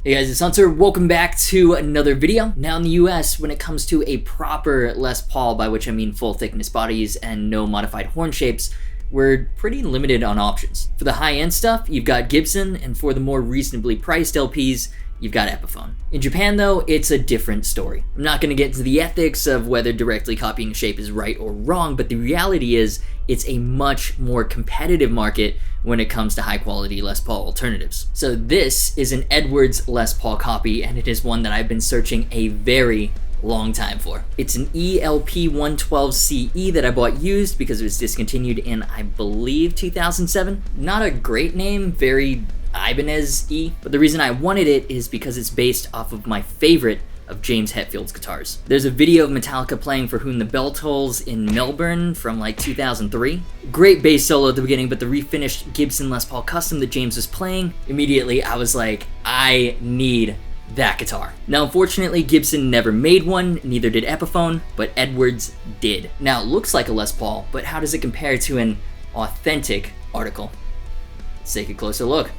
Hey guys, it's Hunter. Welcome back to another video. Now in the US, when it comes to a proper Les Paul, by which I mean full thickness bodies and no modified horn shapes, we're pretty limited on options. For the high-end stuff, you've got Gibson, and for the more reasonably priced LPs, you've got Epiphone. In Japan though, it's a different story. I'm not going to get into the ethics of whether directly copying a shape is right or wrong, but the reality is it's a much more competitive market when it comes to high quality Les Paul alternatives. So this is an Edwards Les Paul copy, and it is one that I've been searching a very long time for. It's an ELP112CE that I bought used because it was discontinued in, I believe, 2007. Not a great name, very Ibanez-y, but the reason I wanted it is because it's based off of my favorite of James Hetfield's guitars. There's a video of Metallica playing For Whom the Bell Tolls in Melbourne from like 2003. Great bass solo at the beginning, but the refinished Gibson Les Paul Custom that James was playing, immediately I was like, I need that guitar. Now unfortunately Gibson never made one, neither did Epiphone, but Edwards did. Now it looks like a Les Paul, but how does it compare to an authentic article? Let's take a closer look.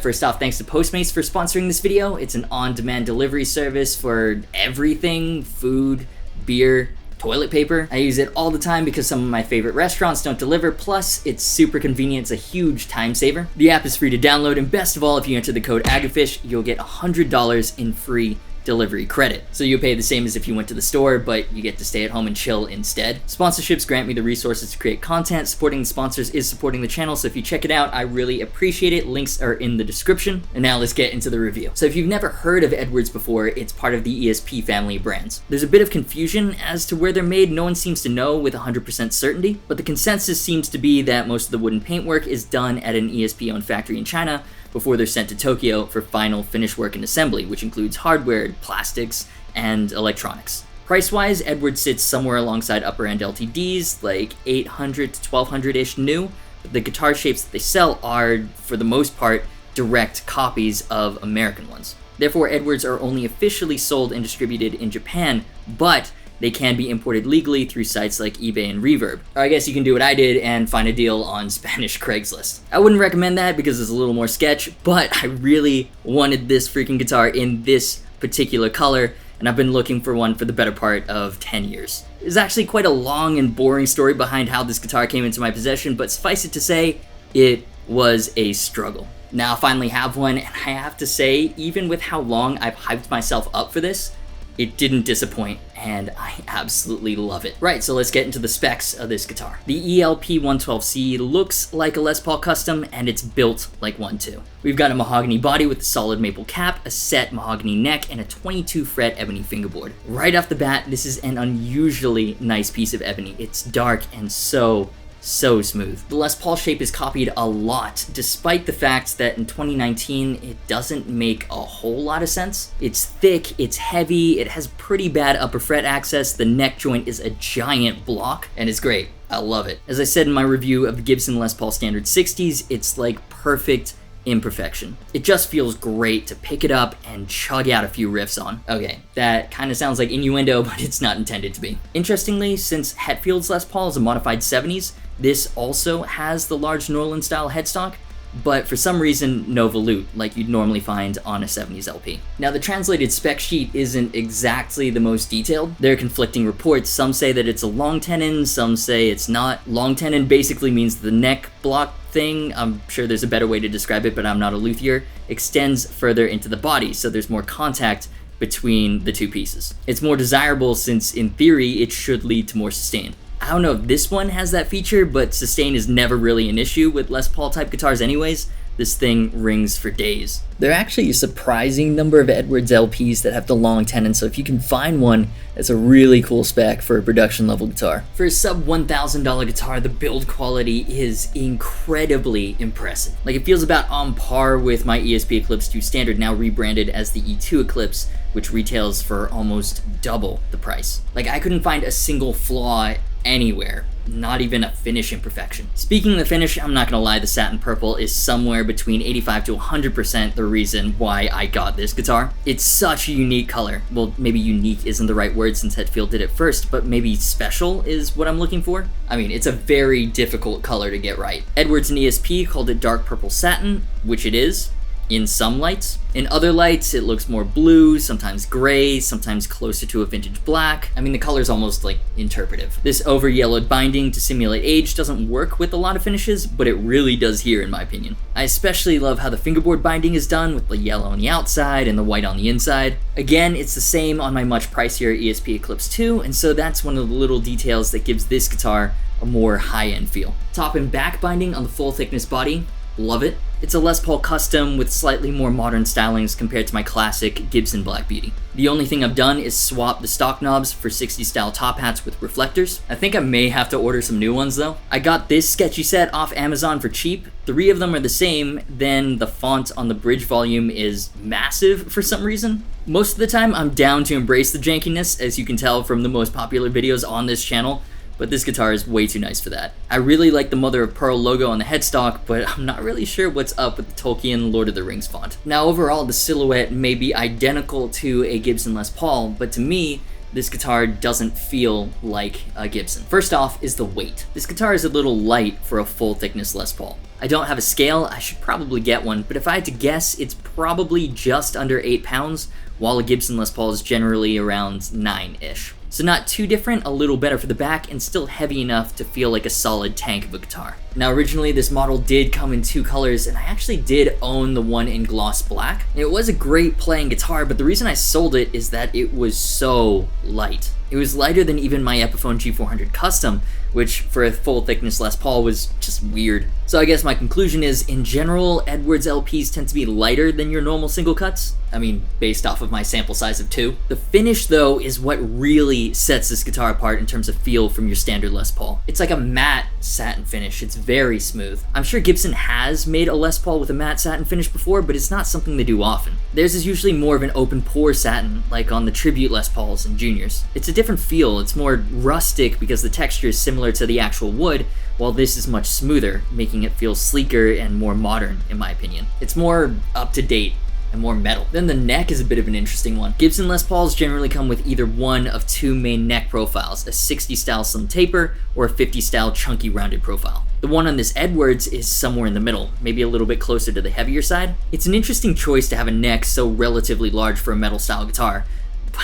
First off, thanks to Postmates for sponsoring this video. It's an on-demand delivery service for everything: food, beer, toilet paper. I use it all the time because some of my favorite restaurants don't deliver, plus it's super convenient. It's a huge time saver. The app is free to download, and best of all, if you enter the code Agufish, you'll get $100 in free delivery credit. So you pay the same as if you went to the store, but you get to stay at home and chill instead. Sponsorships grant me the resources to create content. Supporting the sponsors is supporting the channel, so if you check it out, I really appreciate it. Links are in the description. And now let's get into the review. So if you've never heard of Edwards before, it's part of the ESP family of brands. There's a bit of confusion as to where they're made. No one seems to know with 100% certainty, but the consensus seems to be that most of the wooden paintwork is done at an ESP-owned factory in China before they're sent to Tokyo for final finish work and assembly, which includes hardware, plastics, and electronics. Price-wise, Edwards sits somewhere alongside upper-end LTDs, like $800 to $1,200-ish new. But the guitar shapes that they sell are, for the most part, direct copies of American ones. Therefore, Edwards are only officially sold and distributed in Japan, but they can be imported legally through sites like eBay and Reverb. Or I guess you can do what I did and find a deal on Spanish Craigslist. I wouldn't recommend that because it's a little more sketch, but I really wanted this freaking guitar in this particular color, and I've been looking for one for the better part of 10 years. There's actually quite a long and boring story behind how this guitar came into my possession, but suffice it to say, it was a struggle. Now I finally have one, and I have to say, even with how long I've hyped myself up for this, it didn't disappoint, and I absolutely love it. Right, so let's get into the specs of this guitar. The ELP-112C looks like a Les Paul Custom, and it's built like one too. We've got a mahogany body with a solid maple cap, a set mahogany neck, and a 22 fret ebony fingerboard. Right off the bat, this is an unusually nice piece of ebony. It's dark and so smooth. The Les Paul shape is copied a lot, despite the fact that in 2019 it doesn't make a whole lot of sense. It's thick, it's heavy, it has pretty bad upper fret access, the neck joint is a giant block, and it's great. I love it. As I said in my review of the Gibson Les Paul Standard 60s, it's like perfect imperfection. It just feels great to pick it up and chug out a few riffs on. Okay, that kind of sounds like innuendo, but it's not intended to be. Interestingly, since Hetfield's Les Paul is a modified 70s, this also has the large Norland style headstock, but for some reason no volute like you'd normally find on a 70s LP. Now the translated spec sheet isn't exactly the most detailed. There are conflicting reports. Some say that it's a long tenon, some say it's not. Long tenon basically means the neck block thing, I'm sure there's a better way to describe it, but I'm not a luthier, extends further into the body, so there's more contact between the two pieces. It's more desirable since in theory it should lead to more sustain. I don't know if this one has that feature, but sustain is never really an issue with Les Paul type guitars anyways. This thing rings for days. There are actually a surprising number of Edwards LPs that have the long tenon, so if you can find one, that's a really cool spec for a production level guitar. For a sub $1,000 guitar, the build quality is incredibly impressive. Like, it feels about on par with my ESP Eclipse 2 Standard, now rebranded as the E2 Eclipse, which retails for almost double the price. Like, I couldn't find a single flaw anywhere, not even a finish imperfection. Speaking of the finish, I'm not gonna lie, the satin purple is somewhere between 85 to 100% the reason why I got this guitar. It's such a unique color. Well, maybe unique isn't the right word since Hetfield did it first, but maybe special is what I'm looking for. I mean, it's a very difficult color to get right. Edwards and ESP called it dark purple satin, which it is. In some lights. In other lights, it looks more blue, sometimes gray, sometimes closer to a vintage black. I mean, the color's almost like interpretive. This over-yellowed binding to simulate age doesn't work with a lot of finishes, but it really does here in my opinion. I especially love how the fingerboard binding is done with the yellow on the outside and the white on the inside. Again, it's the same on my much pricier ESP Eclipse 2, and so that's one of the little details that gives this guitar a more high-end feel. Top and back binding on the full thickness body, love it. It's a Les Paul Custom with slightly more modern stylings compared to my classic Gibson Black Beauty. The only thing I've done is swap the stock knobs for 60s style top hats with reflectors. I think I may have to order some new ones though. I got this sketchy set off Amazon for cheap. 3 of them are the same, then the font on the bridge volume is massive for some reason. Most of the time I'm down to embrace the jankiness, as you can tell from the most popular videos on this channel, but this guitar is way too nice for that. I really like the mother of pearl logo on the headstock, but I'm not really sure what's up with the Tolkien Lord of the Rings font. Now overall, the silhouette may be identical to a Gibson Les Paul, but to me, this guitar doesn't feel like a Gibson. First off is the weight. This guitar is a little light for a full thickness Les Paul. I don't have a scale, I should probably get one, but if I had to guess, it's probably just under 8 pounds, while a Gibson Les Paul is generally around 9-ish. So not too different, a little better for the back, and still heavy enough to feel like a solid tank of a guitar. Now originally this model did come in 2 colors, and I actually did own the one in gloss black. It was a great playing guitar, but the reason I sold it is that it was so light. It was lighter than even my Epiphone G400 Custom, which for a full thickness Les Paul was just weird. So I guess my conclusion is, in general, Edwards LPs tend to be lighter than your normal single cuts. I mean, based off of my sample size of 2. The finish though is what really sets this guitar apart in terms of feel from your standard Les Paul. It's like a matte satin finish, it's very smooth. I'm sure Gibson has made a Les Paul with a matte satin finish before, but it's not something they do often. Theirs is usually more of an open pore satin, like on the Tribute Les Pauls and Juniors. It's a different feel, it's more rustic because the texture is similar to the actual wood, while this is much smoother, making it feel sleeker and more modern in my opinion. It's more up to date and more metal. Then the neck is a bit of an interesting one. Gibson Les Pauls generally come with either one of 2 main neck profiles, a 60 style slim taper or a 50 style chunky rounded profile. The one on this Edwards is somewhere in the middle, maybe a little bit closer to the heavier side. It's an interesting choice to have a neck so relatively large for a metal style guitar,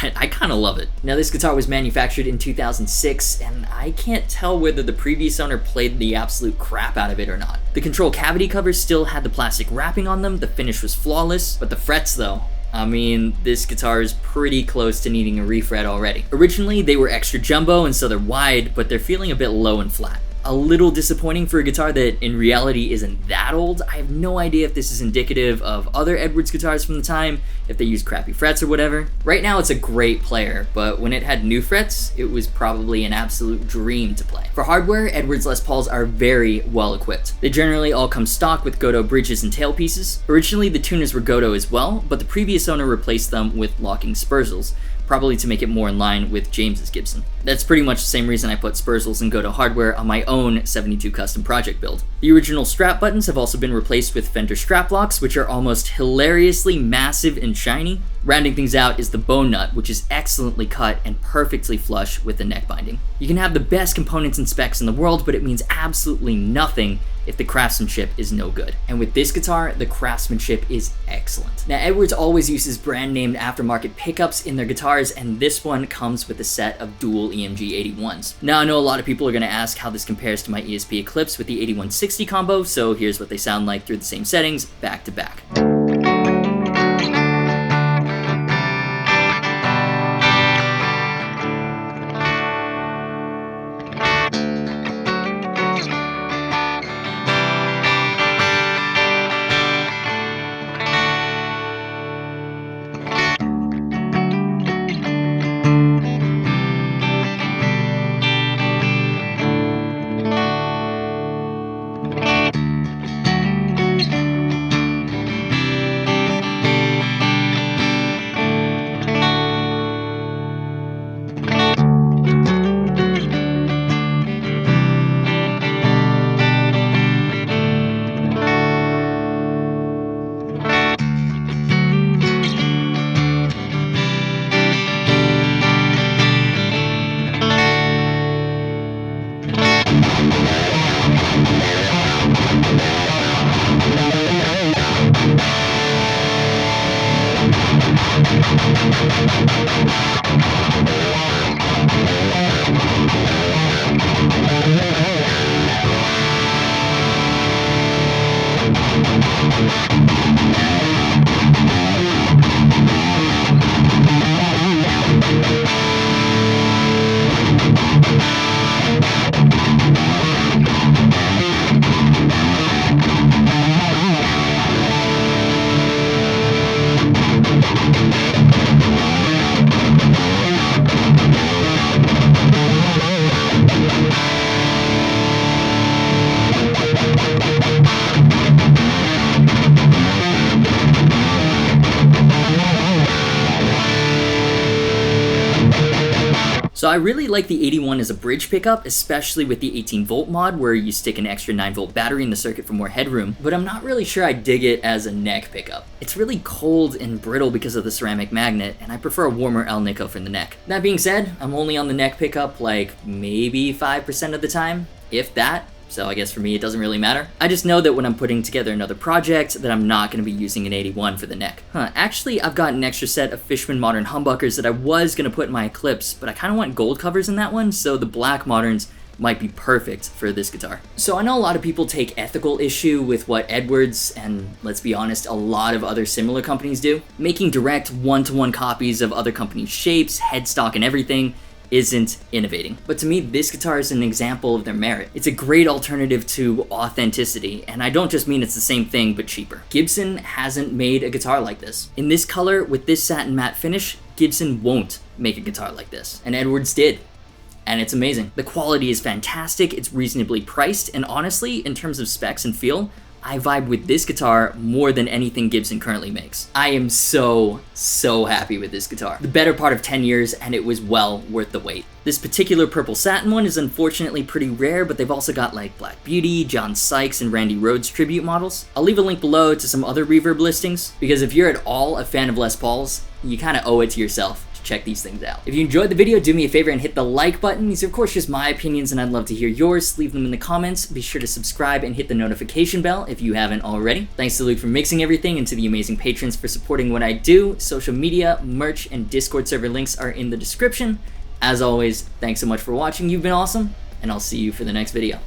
but I kind of love it. Now, this guitar was manufactured in 2006, and I can't tell whether the previous owner played the absolute crap out of it or not. The control cavity covers still had the plastic wrapping on them, the finish was flawless, but the frets though, I mean, this guitar is pretty close to needing a refret already. Originally, they were extra jumbo, and so they're wide, but they're feeling a bit low and flat. A little disappointing for a guitar that in reality isn't that old. I have no idea if this is indicative of other Edwards guitars from the time, if they use crappy frets or whatever. Right now it's a great player, but when it had new frets, it was probably an absolute dream to play. For hardware, Edwards Les Pauls are very well equipped. They generally all come stock with Godot bridges and tailpieces. Originally the tuners were Godot as well, but the previous owner replaced them with locking Spurzels, probably to make it more in line with James's Gibson. That's pretty much the same reason I put Spurzels and Godot hardware on my own 72 custom project build. The original strap buttons have also been replaced with Fender strap locks, which are almost hilariously massive and shiny. Rounding things out is the bone nut, which is excellently cut and perfectly flush with the neck binding. You can have the best components and specs in the world, but it means absolutely nothing if the craftsmanship is no good. And with this guitar, the craftsmanship is excellent. Now, Edwards always uses brand named aftermarket pickups in their guitars, and this one comes with a set of dual EMG 81s. Now, I know a lot of people are gonna ask how this compares to my ESP Eclipse with the 8160 combo, so here's what they sound like through the same settings, back to back. So I really like the 81 as a bridge pickup, especially with the 18 volt mod where you stick an extra 9 volt battery in the circuit for more headroom, but I'm not really sure I dig it as a neck pickup. It's really cold and brittle because of the ceramic magnet, and I prefer a warmer Alnico for the neck. That being said, I'm only on the neck pickup like maybe 5% of the time, if that. So I guess for me it doesn't really matter. I just know that when I'm putting together another project that I'm not going to be using an 81 for the neck. Actually I've got an extra set of Fishman Modern humbuckers that I was going to put in my Eclipse, but I kind of want gold covers in that one, so the black Moderns might be perfect for this guitar. So I know a lot of people take ethical issue with what Edwards, and let's be honest, a lot of other similar companies do. Making direct one-to-one copies of other companies' shapes, headstock, and everything isn't innovating. But to me, this guitar is an example of their merit. It's a great alternative to authenticity, and I don't just mean it's the same thing, but cheaper. Gibson hasn't made a guitar like this. In this color, with this satin matte finish, Gibson won't make a guitar like this, and Edwards did. And it's amazing. The quality is fantastic, it's reasonably priced, and honestly, in terms of specs and feel, I vibe with this guitar more than anything Gibson currently makes. I am so happy with this guitar. The better part of 10 years, and it was well worth the wait. This particular purple satin one is unfortunately pretty rare, but they've also got like Black Beauty, John Sykes, and Randy Rhoads tribute models. I'll leave a link below to some other Reverb listings, because if you're at all a fan of Les Pauls, you kinda owe it to yourself to check these things out. If you enjoyed the video, do me a favor and hit the like button. These are of course just my opinions and I'd love to hear yours. Leave them in the comments. Be sure to subscribe and hit the notification bell if you haven't already. Thanks to Luke for mixing everything and to the amazing patrons for supporting what I do. Social media, merch, and Discord server links are in the description. As always, thanks so much for watching. You've been awesome, and I'll see you for the next video.